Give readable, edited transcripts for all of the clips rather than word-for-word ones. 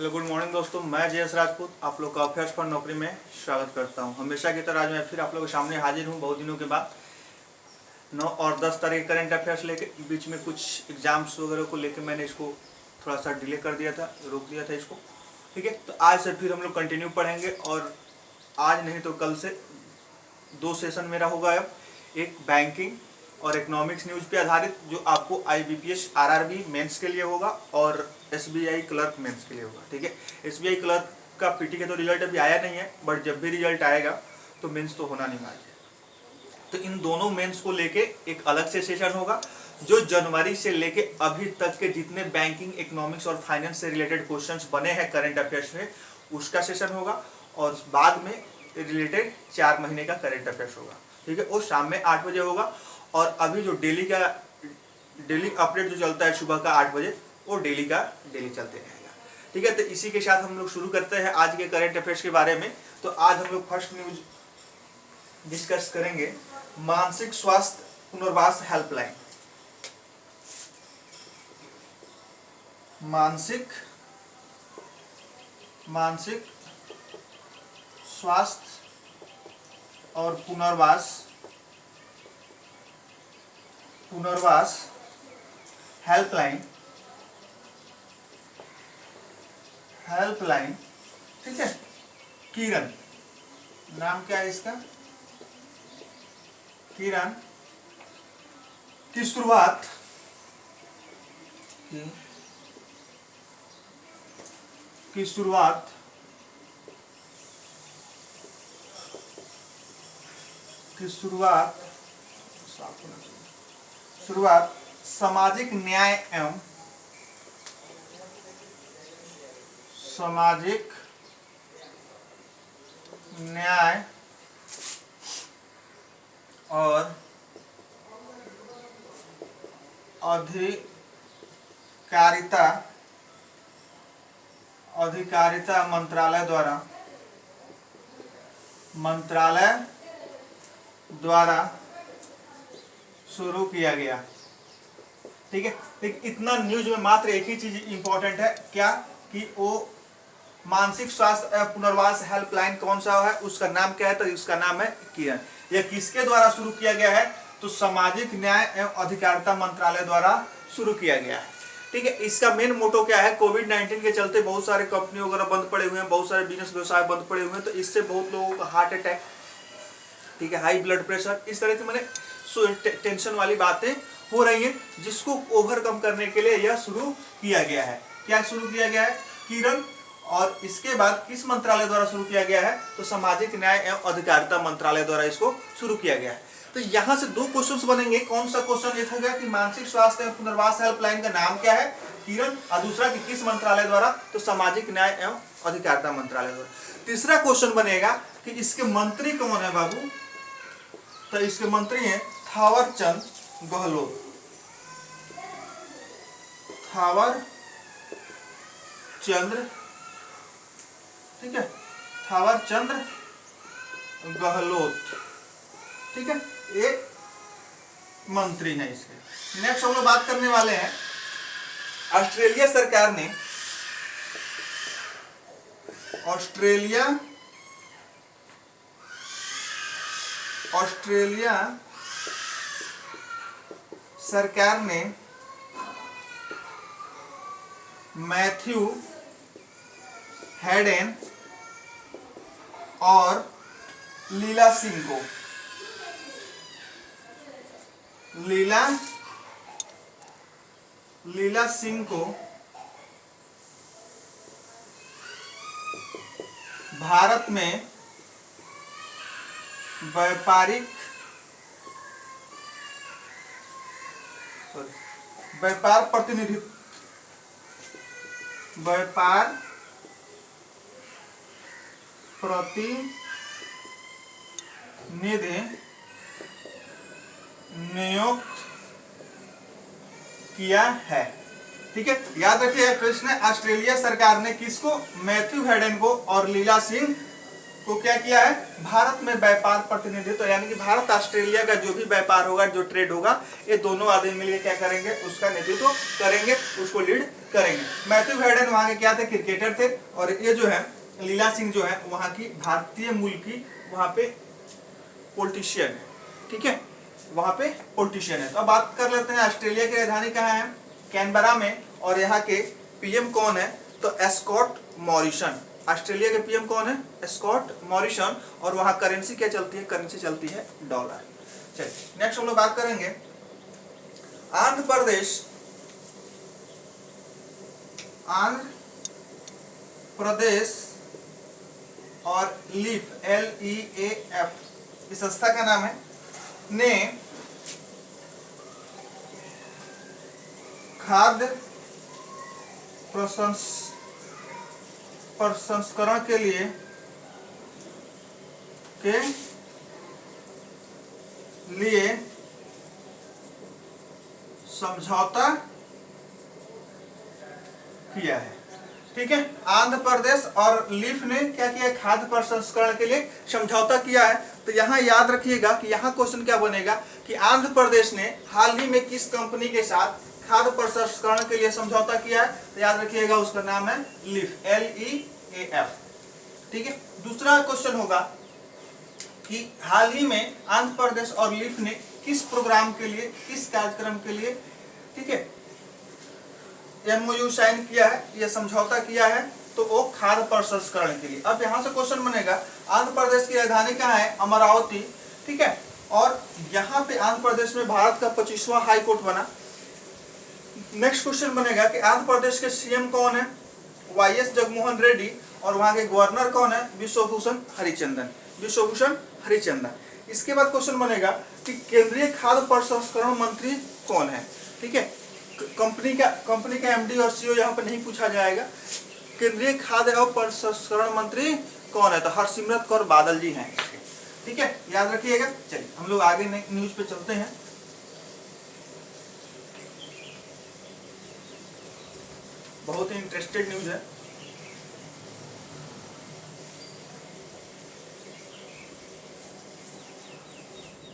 Hello good morning दोस्तों, मैं जयेश राजपूत आप लोग का अफेयर्स फॉर नौकरी में स्वागत करता हूं। हमेशा की तरह आज मैं फिर आप लोगों के सामने हाजिर हूं बहुत दिनों के बाद। 9 और 10 तारीख करंट अफेयर्स लेके, बीच में कुछ एग्जाम्स वगैरह को लेके मैंने इसको थोड़ा सा डिले कर दिया था, रोक दिया था इसको। ठीक है, तो आज से फिर हम लोग कंटिन्यू पढ़ेंगे और आज नहीं तो कल से 2 सेशन मेरा होगा। अब एक बैंकिंग और इकोनॉमिक्स न्यूज़ पे आधारित जो आपको IBPS RRB मेंस के लिए होगा और SBI क्लर्क मेंस के लिए होगा। ठीक है, SBI क्लर्क का PT का तो रिजल्ट अभी आया नहीं है, बट जब भी रिजल्ट आएगा तो मेंस तो होना नहीं चाहिए। तो इन दोनों मेंस को लेके एक अलग से सेशन होगा जो जनवरी से लेके अभी तक के जितने बैंकिंग, इकोनॉमिक्स और फाइनेंस से रिलेटेड क्वेश्चंस बने हैं करंट अफेयर्स में, उसका सेशन होगा। और बाद में रिलेटेड 4 महीने का करंट अफेयर्स होगा। ठीक है, वो शाम में 8 बजे होगा। और अभी जो डेली अपडेट जो चलता है सुबह का 8 बजे, वो डेली चलते रहेगा। ठीक है, तो इसी के साथ हम लोग शुरू करते हैं आज के करंट अफेयर्स के बारे में। तो आज हम लोग फर्स्ट न्यूज डिस्कस करेंगे, मानसिक स्वास्थ्य पुनर्वास हेल्पलाइन। मानसिक स्वास्थ्य और पुनर्वास हेल्पलाइन। ठीक है, किरण नाम क्या है इसका, किरण की शुरुआत सामाजिक न्याय और अधिकारिता मंत्रालय द्वारा शुरू किया गया। ठीक है, लेकिन इतना न्यूज में मात्र एक ही चीज इंपॉर्टेंट है, क्या कि वो मानसिक स्वास्थ्य पुनर्वास हेल्पलाइन कौन सा है, उसका नाम क्या है, तो उसका नाम है किरण। यह किसके द्वारा शुरू किया गया है, तो सामाजिक न्याय एवं अधिकारिता मंत्रालय द्वारा शुरू किया गया है। ठीक है, इसका मेन मोटो क्या है, कोविड-19 के चलते बहुत सारे कंपनी वगैरह बंद पड़े हुए हैं, बहुत सारे बिजनेस व्यवसाय बंद पड़े हुए हैं, तो इससे बहुत लोगों को हार्ट अटैक, ठीक है, हाई ब्लड प्रेशर, इस तरह की मैंने टेंशन वाली बातें हो रही हैं, जिसको ओवरकम करने के लिए यह शुरू किया गया है। क्या शुरू किया गया है, किरण। और इसके बाद किस मंत्रालय द्वारा शुरू किया गया है, तो सामाजिक न्याय एवं अधिकारिता मंत्रालय द्वारा इसको शुरू किया गया है। तो यहां से 2 क्वेश्चंस बनेंगे। कौन सा क्वेश्चन, एक हो गया कि मानसिक स्वास्थ्य एवं पुनर्वास हेल्पलाइन का नाम क्या है, किरण, और दूसरा कि किस मंत्रालय द्वारा, तो सामाजिक न्याय एवं अधिकारिता मंत्रालय द्वारा। तीसरा क्वेश्चन बनेगा कि इसके मंत्री कौन है बाबू, तो इसके मंत्री हैं थावरचंद गहलोत। ठीक है, थावरचंद गहलोत। ठीक है, ये मंत्री हैं इसके। नेक्स्ट हम लोग बात करने वाले हैं, ऑस्ट्रेलिया सरकार ने मैथ्यू हेडेन और लीला सिंह को भारत में व्यापार प्रतिनिधि नियुक्त किया है। ठीक है, याद रखिए प्रश्न, ऑस्ट्रेलिया सरकार ने किसको, मैथ्यू हेडन को और लीला सिंह को क्या किया है, भारत में व्यापार प्रतिनिधित्व, यानी कि भारत ऑस्ट्रेलिया का जो भी व्यापार होगा, जो ट्रेड होगा, ये दोनों आदमी मिलकर क्या करेंगे, उसका नेतृत्व करेंगे, उसको लीड करेंगे। मैथ्यू हेडन वहां के क्या थे, क्रिकेटर थे, और ये जो है लीला सिंह जो है वहां की भारतीय मूल की वहां पे पॉलिटिशियन है, ठीक है, वहां पे पॉलिटिशियन है। तो अब बात कर लेते हैं ऑस्ट्रेलिया की राजधानी कहाँ है, कैनबरा में, और यहाँ के पीएम कौन है, तो स्कॉट मॉरिसन। ऑस्ट्रेलिया के पीएम कौन है, स्कॉट मॉरिसन, और वहां करेंसी क्या चलती है, करेंसी चलती है डॉलर। चलिए नेक्स्ट हम लोग बात करेंगे आंध्र प्रदेश और लीफ LEAF इस संस्था का नाम है, ने खाद्य प्रसंस्करण के लिए समझौता किया है, ठीक है। आंध्र प्रदेश और लीफ ने क्या किया, खाद्य प्रसंस्करण के लिए समझौता किया है। तो यहाँ याद रखिएगा कि यहाँ क्वेश्चन क्या बनेगा कि आंध्र प्रदेश ने हाल ही में किस कंपनी के साथ खाद्य प्रसंस्करण के लिए समझौता किया है, तो याद रखिएगा उसका नाम है लीफ LEAF, ठीक है। दूसरा क्वेश्चन होगा कि हाल ही में आंध्र प्रदेश और लीफ ने किस प्रोग्राम के लिए, किस कार्यक्रम के लिए, ठीक है, MOU साइन किया है, यह समझौता किया है, तो वो खाद्य प्रसंस्करण के लिए। अब यहाँ से क्वेश्चन बनेगा, आंध्र प्रदेश की राजधानी कहाँ है, अमरावती, ठीक है, और यहाँ पे आंध्र प्रदेश में भारत का 25वां हाई कोर्ट बना। नेक्स्ट क्वेश्चन बनेगा कि आंध्र प्रदेश के CM कौन है, YS जगनमोहन रेड्डी, और वहां के गवर्नर कौन है, विश्वभूषण हरिचंदन। इसके बाद क्वेश्चन बनेगा कि केंद्रीय खाद्य प्रसंस्करण मंत्री कौन है, ठीक है। कंपनी का MD और CEO यहाँ पर नहीं पूछा जाएगा। केंद्रीय खाद्य और प्रसंस्करण मंत्री कौन है, तो हरसिमरत कौर बादल जी हैं, ठीक है, याद रखिएगा। चलिए हम लोग आगे न्यूज पे चलते हैं। बहुत ही इंटरेस्टेड न्यूज है।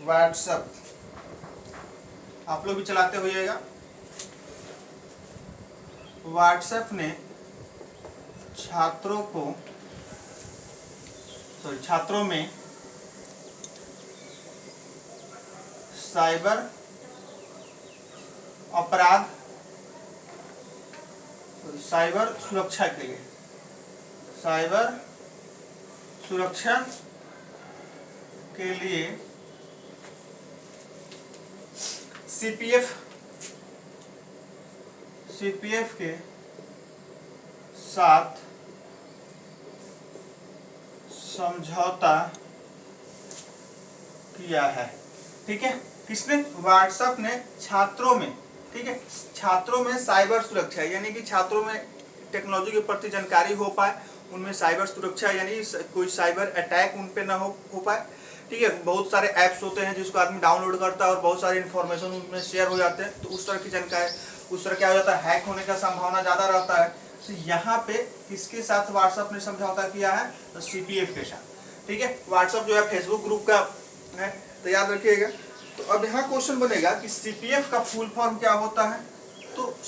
व्हाट्सएप आप लोग भी चलाते होइएगा। व्हाट्सएप ने छात्रों में साइबर अपराध, साइबर सुरक्षा के लिए CPF के साथ समझौता किया है, ठीक है। किसने, व्हाट्सएप ने छात्रों में, ठीक है, छात्रों में साइबर सुरक्षा, यानी कि छात्रों में टेक्नोलॉजी के प्रति जानकारी हो पाए, उनमें साइबर सुरक्षा यानी कोई साइबर अटैक उन पे ना हो पाए, ठीक है। बहुत सारे ऐप्स होते हैं जिसको आदमी डाउनलोड करता है और बहुत सारे इन्फॉर्मेशन उनमें शेयर हो जाते हैं, तो उस तरह की जानकारी, उस तरह क्या हो जाता है, हैक होने का संभावना ज़्यादा रहता है। तो यहाँ पे किसके साथ व्हाट्सएप ने समझौता किया है, तो CPF के साथ, ठीक है। व्हाट्सएप जो है फेसबुक ग्रुप का है, तो याद रखिएगा। तो अब यहाँ क्वेश्चन बनेगा कि CPF का फुल फॉर्म क्या होता है, तो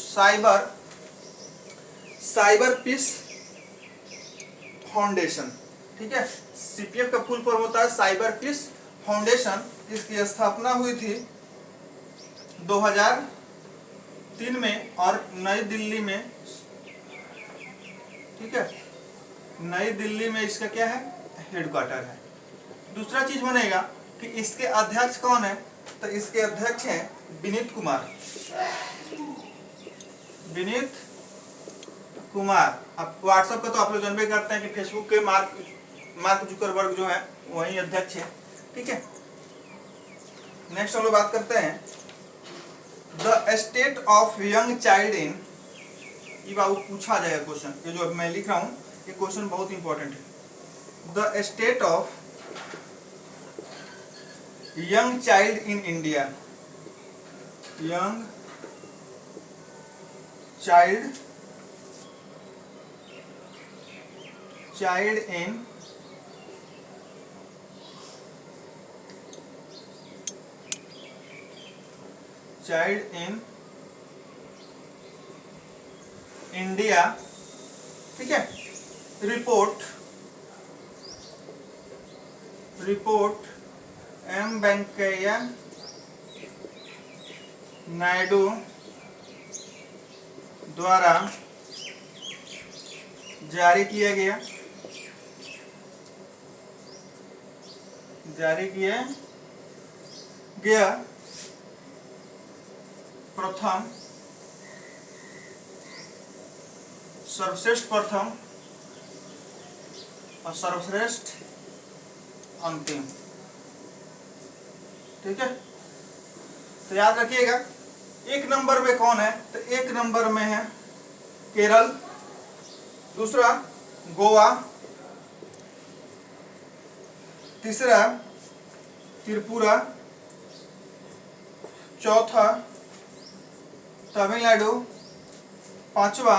साइबर पीस फाउंडेशन, ठीक है। CPF का फुल फॉर्म होता है साइबर पीस फाउंडेशन। इसकी स्थापना हुई थी 2003 में और नई दिल्ली में, ठीक है, नई दिल्ली में इसका क्या है, हेडक्वार्टर है। दूसरा चीज बनेगा कि इसके अध्यक्ष कौन है, तो इसके अध्यक्ष हैं विनीत कुमार। अब व्हाट्सएप का तो आप लोग जानबे करते हैं कि फेसबुक के मार्क जुकरबर्ग जो है वही अध्यक्ष है, ठीक है। नेक्स्ट हम लोग बात करते हैं the state of young child in, ये बाबू पूछा जाएगा क्वेश्चन, ये जो मैं लिख रहा हूँ ये क्वेश्चन बहुत इंपॉर्टेंट है। The state of young child in India, young child in child in India, ठीक है, रिपोर्ट एम वेंकैया नायडू द्वारा जारी किया गया प्रथम, सर्वश्रेष्ठ प्रथम और सर्वश्रेष्ठ अंतिम, ठीक है। तो याद रखिएगा, एक नंबर में कौन है, तो एक नंबर में है केरल, दूसरा गोवा, तीसरा त्रिपुरा, चौथा तमिलनाडु, पांचवा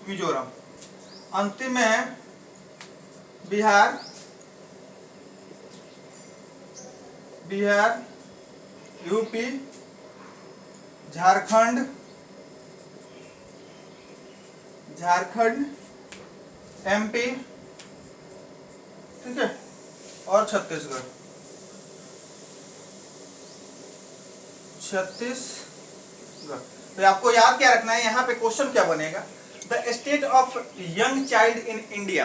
मिजोरम, अंतिम में है बिहार, यूपी, झारखंड, एमपी, ठीक है, और छत्तीसगढ़। तो आपको याद क्या रखना है, यहाँ पे क्वेश्चन क्या बनेगा, the state of young child in India,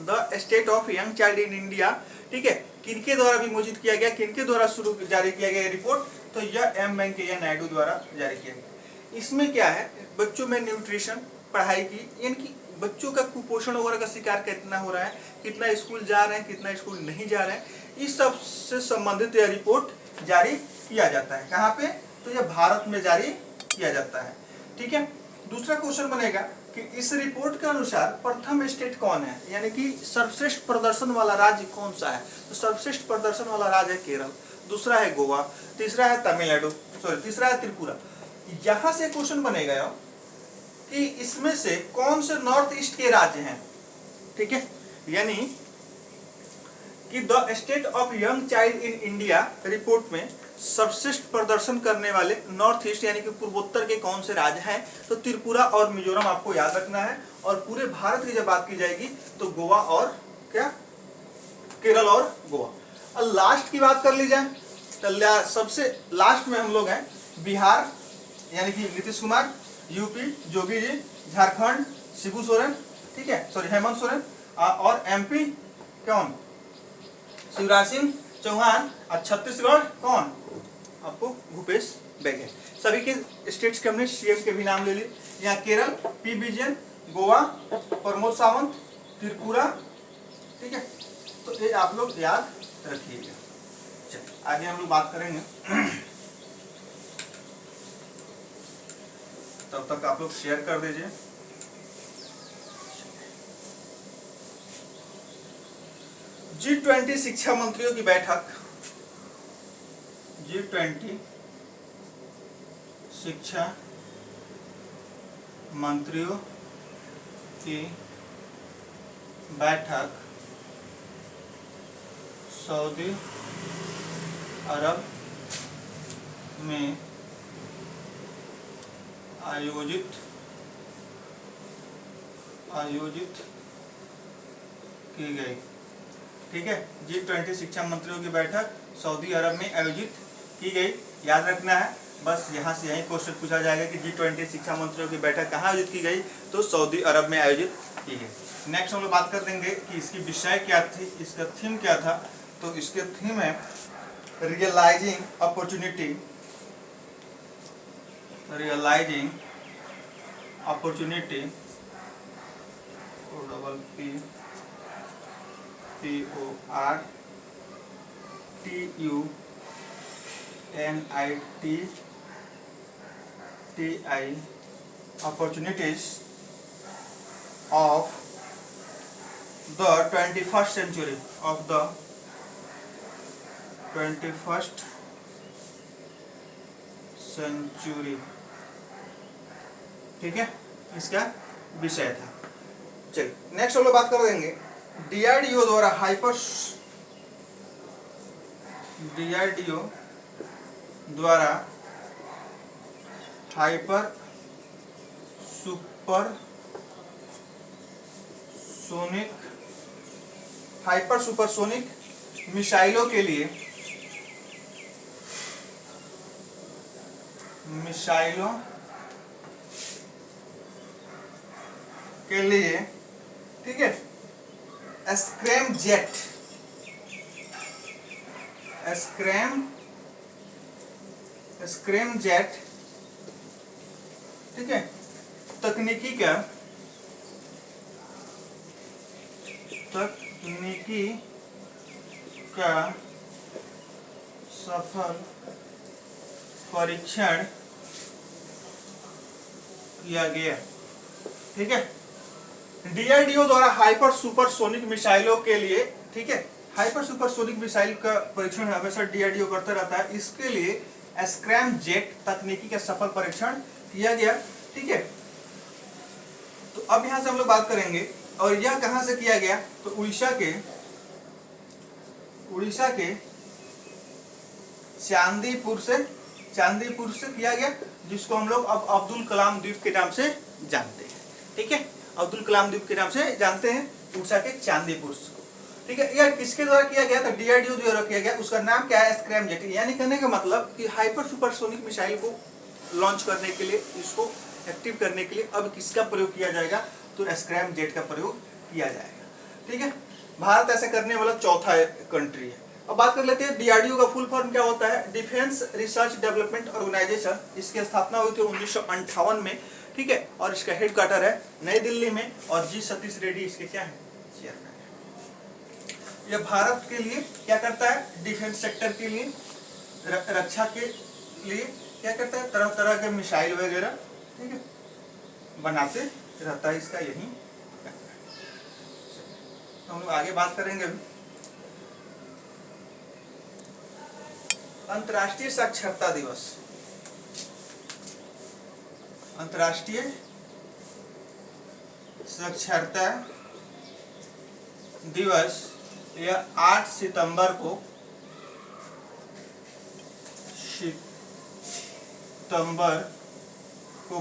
the state of young child in India, ठीक है, किनके द्वारा विमोचित किया गया, किनके द्वारा शुरू जारी किया गया रिपोर्ट, तो यह एम वेंकैया नायडू द्वारा जारी किया गया। इसमें क्या है, बच्चों में न्यूट्रिशन, पढ़ाई की, इनकी बच्चों का कुपोषण वगैरह का शिकार कितना हो रहा है, कितना स्कूल जा रहे हैं, कितना स्कूल नहीं जा रहे हैं, इस सब से संबंधित यह रिपोर्ट जारी किया जाता है। कहाँ पे, तो यह भारत में जारी किया जाता है, ठीक है। दूसरा क्वेश्चन बनेगा कि इस रिपोर्ट के अनुसार प्रथम स्टेट कौन है, यानी कि सर्वश्रेष्ठ प्रदर्शन वाला राज्य कौन सा है, तो सर्वश्रेष्ठ प्रदर्शन वाला राज्य है केरल, दूसरा है गोवा, तीसरा है तमिलनाडु, तीसरा है त्रिपुरा। यहां से क्वेश्चन बनेगा कि इसमें से कौन से नॉर्थ ईस्ट के राज्य हैं, ठीक है, यानी कि the state of young child in India report में सर्वश्रेष्ठ प्रदर्शन करने वाले नॉर्थ ईस्ट यानी कि पूर्वोत्तर के कौन से राज्य हैं, तो त्रिपुरा और मिजोरम आपको याद रखना है। और पूरे भारत की जब बात की जाएगी तो गोवा और क्या, केरल और गोवा। और लास्ट की बात कर ली जाए तो सबसे लास्ट में हम लोग हैं बिहार, यानी कि नीतीश कुमार, यूपी जोगी जी, झारखंड शिबू सोरेन, ठीक है, सॉरी हेमंत सोरेन, और एमपी कौन, शिवराज सिंह चौहान, और छत्तीसगढ़ कौन, आपको भूपेश बघेल। सभी के स्टेट्स के हमने सीएम के भी नाम ले लिए। यहाँ केरल पी विजयन, गोवा प्रमोद सावंत, त्रिपुरा, ठीक है, तो ये आप लोग याद रखिएगा। चलिए आगे हम लोग बात करेंगे, तब तक आप लोग शेयर कर दीजिए। G20 शिक्षा मंत्रियों की बैठक, G20 शिक्षा मंत्रियों की बैठक सऊदी अरब में आयोजित की गई, ठीक है। G20 शिक्षा मंत्रियों की बैठक सऊदी अरब में आयोजित की गई, याद रखना है। बस यहाँ से यही क्वेश्चन पूछा जाएगा कि G20 शिक्षा मंत्रियों की बैठक कहाँ आयोजित की गई, तो सऊदी अरब में आयोजित की गई। नेक्स्ट हम लोग बात कर देंगे कि इसकी विषय क्या थी, इसका थीम क्या था, तो इसके थीम है realising opportunity, opportunities of the 21st century, ठीक है, इसका विषय था। चलिए नेक्स्ट हम लोग बात कर देंगे DRDO द्वारा द्वारा हाइपर सुपरसोनिक मिसाइलों के लिए ठीक है, स्क्रैम जेट ठीक है तकनीकी का सफल परीक्षण किया गया। ठीक है, डीआरडीओ द्वारा हाइपर सुपरसोनिक मिसाइलों के लिए, ठीक है, हाइपर सुपरसोनिक मिसाइल का परीक्षण हमेशा डीआरडीओ करता रहता है। इसके लिए स्क्रैम जेट तकनीकी का सफल परीक्षण किया गया। ठीक है, तो अब यहां से हम लोग बात करेंगे, और यह कहां से किया गया, तो उड़ीसा के चांदीपुर से किया गया, जिसको हम लोग अब अब्दुल कलाम द्वीप के नाम से जानते हैं। ठीक है, अब्दुल कलाम द्वीप के नाम से जानते हैं उड़ीसा के चांदीपुर को। ठीक है, यह किसके द्वारा किया गया, तो डीआरडीओ द्वारा किया गया। उसका नाम क्या है, स्क्रैम जेट। यानी कहने का मतलब कि हाइपर सुपरसोनिक मिसाइल को लॉन्च करने के लिए, इसको एक्टिव करने के लिए अब किसका प्रयोग किया जाएगा, तो स्क्रैम जेट का प्रयोग किया जाएगा। ठीक है, भारत ऐसा करने वाला चौथा कंट्री है। अब बात कर लेते हैं डीआरडीओ का फुल फॉर्म क्या होता है, डिफेंस रिसर्च डेवलपमेंट ऑर्गेनाइजेशन। इसकी स्थापना हुई थी 1958 में। ठीक है, और इसका हेडक्वार्टर है नई दिल्ली में, और जी सतीश रेड्डी इसके क्या है, चेयरमैन है। यह भारत के लिए क्या करता है, डिफेंस सेक्टर के लिए, रक्षा के लिए क्या करता है, तरह तरह के मिसाइल वगैरह, ठीक है, बनाते रहता है। इसका यही हम लोग आगे बात करेंगे। अंतर्राष्ट्रीय साक्षरता दिवस, अंतर्राष्ट्रीय साक्षरता दिवस यह 8 सितंबर को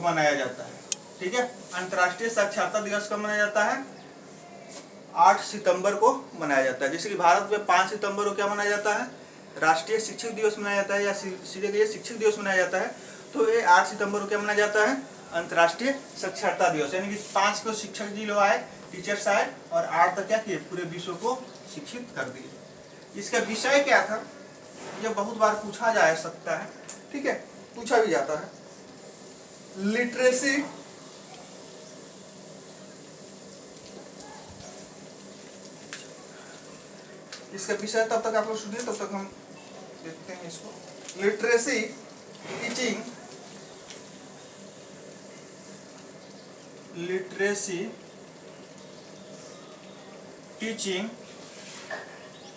मनाया जाता है। ठीक है, अंतर्राष्ट्रीय साक्षरता दिवस कब मनाया जाता है, 8 सितंबर को मनाया जाता है। जैसे कि भारत में 5 सितंबर को क्या मनाया जाता है, राष्ट्रीय शिक्षक दिवस मनाया जाता है, या सीधे शिक्षक दिवस मनाया जाता है। तो ये 8 सितंबर को क्या मनाया जाता है, अंतर्राष्ट्रीय साक्षरता दिवस। यानी कि 5 को शिक्षक जी लोग आए, टीचर्स आए, और 8 तक क्या किए, पूरे विश्व को शिक्षित कर दिए। इसका विषय क्या था, यह बहुत बार पूछा जा सकता है। ठीक है, पूछा भी जाता है। लिटरेसी, इसका विषय तब तक आप लोग सुनिए, तब तक हम देखते हैं इसको। लिटरेसी टीचिंग,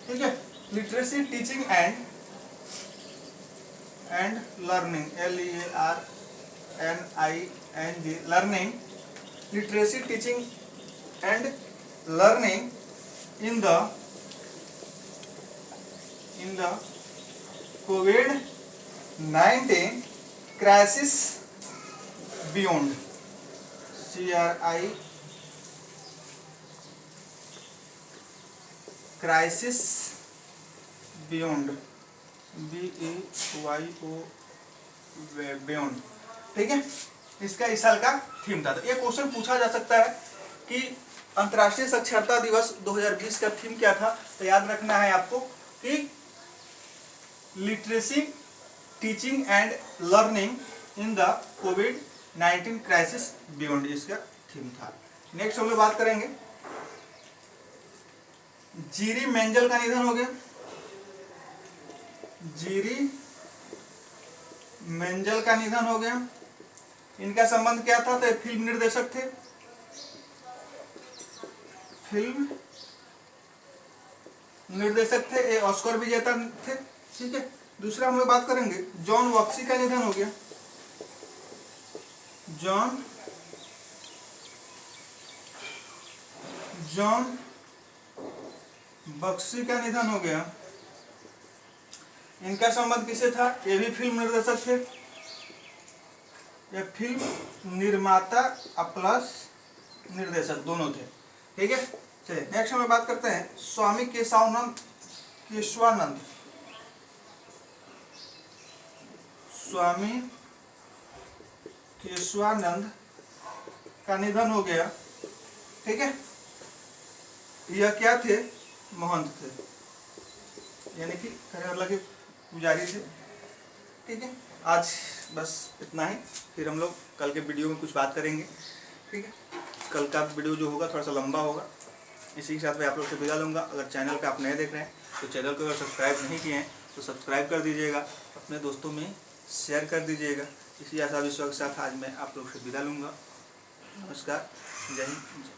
ठीक है, literacy teaching and learning, LEARNING, learning, literacy teaching and learning in the COVID-19 crisis beyond, crisis beyond, beyond। ठीक है, इसका इस साल का थीम था। तो ये क्वेश्चन पूछा जा सकता है कि अंतर्राष्ट्रीय साक्षरता दिवस 2020 का थीम क्या था। तो याद रखना है आपको कि literacy teaching and learning in the COVID-19 crisis beyond, इसका थीम था। नेक्स्ट हम लोग बात करेंगे, जीरी मेंजल का निधन हो गया। जीरी मेंजल का निधन हो गया। इनका संबंध क्या था, तो फिल्म निर्देशक थे, फिल्म निर्देशक थे, ये ऑस्कर विजेता थे। ठीक है, दूसरा हम लोग बात करेंगे, जॉन बक्सी का निधन हो गया। जॉन बक्सी का निधन हो गया। इनका संबंध किससे था? ये भी फिल्म निर्देशक थे, ये फिल्म निर्माता प्लस निर्देशक दोनों थे। ठीक है, चलिए नेक्स्ट हम बात करते हैं स्वामी केशवानंद स्वामी केशवानंद का निधन हो गया। ठीक है, यह क्या थे? महंत थे, यानी कि खरगोला के पुजारी थे। ठीक है, आज बस इतना ही, फिर हम लोग कल के वीडियो में कुछ बात करेंगे। ठीक है, कल का वीडियो जो होगा थोड़ा सा लंबा होगा। इसी के साथ मैं आप लोग से विदा लूँगा। अगर चैनल पे आप नए देख रहे हैं तो चैनल को अगर सब्सक्राइब नहीं किए हैं तो सब्सक्राइब कर दीजिएगा, अपने दोस्तों में शेयर कर दीजिएगा। इसी आशा विश्वास के साथ आज मैं आप लोग से विदा लूँगा। नमस्कार, जय हिंद।